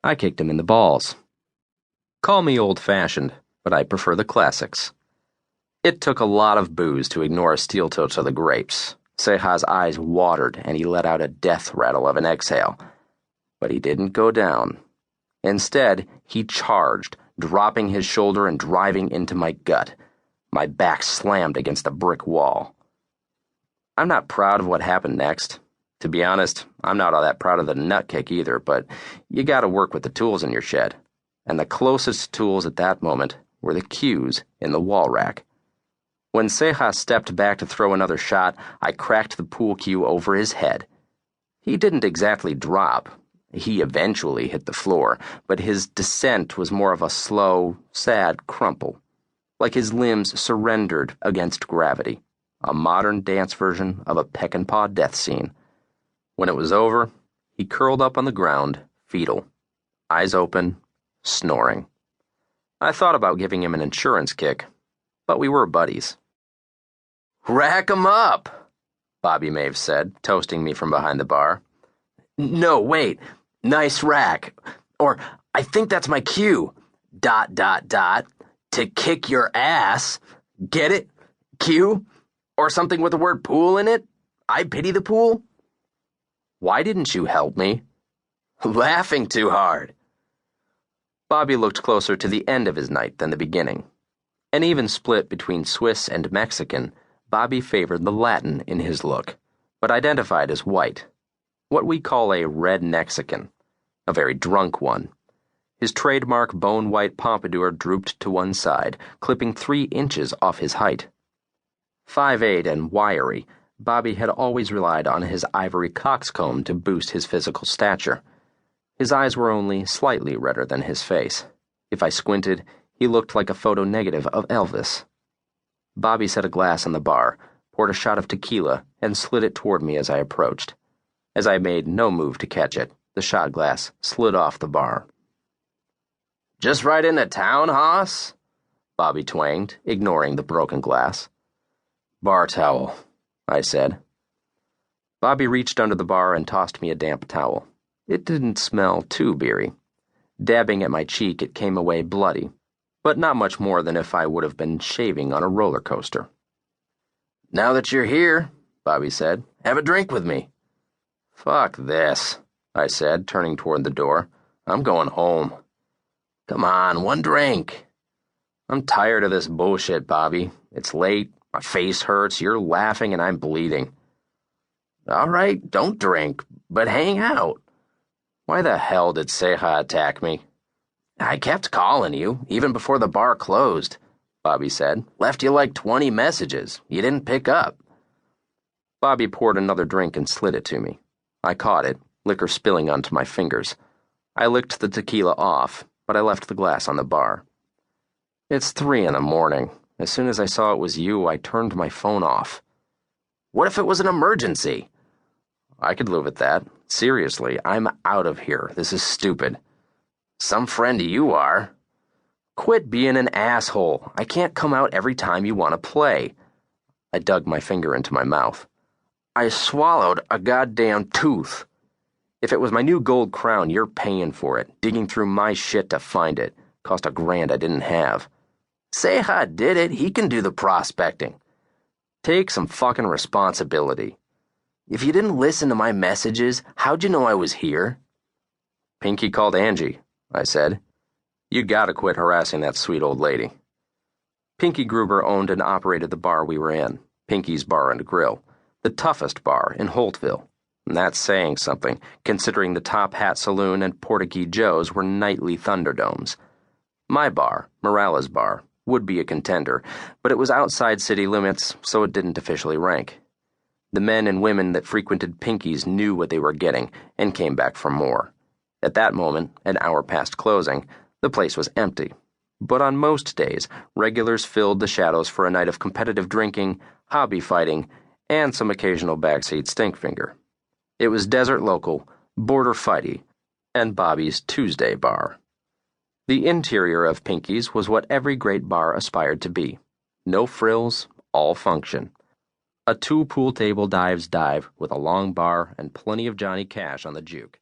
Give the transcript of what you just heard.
I kicked him in the balls. Call me old-fashioned, but I prefer the classics. It took a lot of booze to ignore a steel toe to the grapes. Seha's eyes watered, and he let out a death rattle of an exhale. But he didn't go down. Instead, he charged, dropping his shoulder and driving into my gut. My back slammed against the brick wall. I'm not proud of what happened next. To be honest, I'm not all that proud of the nut kick either, but you gotta work with the tools in your shed. And the closest tools at that moment were the cues in the wall rack. When Seha stepped back to throw another shot, I cracked the pool cue over his head. He didn't exactly drop. He eventually hit the floor, but his descent was more of a slow, sad crumple, like his limbs surrendered against gravity, a modern dance version of a peck-and-paw death scene. When it was over, he curled up on the ground, fetal, eyes open, snoring. I thought about giving him an insurance kick, but we were buddies. "Rack 'em up," Bobby Maves said, toasting me from behind the bar. "No, wait. Nice rack. Or, I think that's my cue. ... To kick your ass. Get it? Cue? Or something with the word pool in it? I pity the pool." "Why didn't you help me?" "Laughing too hard." Bobby looked closer to the end of his night than the beginning. An even split between Swiss and Mexican, Bobby favored the Latin in his look, but identified as white. What we call a red Mexican, a very drunk one. His trademark bone-white pompadour drooped to one side, clipping 3 inches off his height. 5'8" and wiry, Bobby had always relied on his ivory coxcomb to boost his physical stature. His eyes were only slightly redder than his face. If I squinted, he looked like a photo negative of Elvis. Bobby set a glass on the bar, poured a shot of tequila, and slid it toward me as I approached. As I made no move to catch it, the shot glass slid off the bar. "Just right into town, hoss?" Bobby twanged, ignoring the broken glass. "Bar towel," I said. Bobby reached under the bar and tossed me a damp towel. It didn't smell too beery. Dabbing at my cheek, it came away bloody, but not much more than if I would have been shaving on a roller coaster. "Now that you're here," Bobby said, "have a drink with me." "Fuck this," I said, turning toward the door. "I'm going home." "Come on, one drink." "I'm tired of this bullshit, Bobby. It's late, my face hurts, you're laughing, and I'm bleeding." "All right, don't drink, but hang out." "Why the hell did Seha attack me?" "I kept calling you, even before the bar closed," Bobby said. "Left you like 20 messages. You didn't pick up." Bobby poured another drink and slid it to me. I caught it, liquor spilling onto my fingers. I licked the tequila off, but I left the glass on the bar. "It's 3 in the morning. As soon as I saw it was you, I turned my phone off." "What if it was an emergency?" "I could live with that. Seriously, I'm out of here. This is stupid." "Some friend you are." "Quit being an asshole. I can't come out every time you want to play." I dug my finger into my mouth. "I swallowed a goddamn tooth. If it was my new gold crown, you're paying for it, digging through my shit to find it. Cost $1,000 I didn't have." "Seha did it. He can do the prospecting." "Take some fucking responsibility." "If you didn't listen to my messages, how'd you know I was here?" "Pinky called Angie," I said. "You gotta quit harassing that sweet old lady." Pinky Gruber owned and operated the bar we were in, Pinky's Bar and Grill, the toughest bar in Holtville. And that's saying something, considering the Top Hat Saloon and Portuguese Joe's were nightly Thunderdomes. My bar, Morales Bar, would be a contender, but it was outside city limits, so it didn't officially rank. The men and women that frequented Pinky's knew what they were getting and came back for more. At that moment, an hour past closing, the place was empty. But on most days, regulars filled the shadows for a night of competitive drinking, hobby fighting, and some occasional backseat stinkfinger. It was desert local, border fighty, and Bobby's Tuesday bar. The interior of Pinky's was what every great bar aspired to be. No frills, all function. A 2-pool table dive with a long bar and plenty of Johnny Cash on the juke.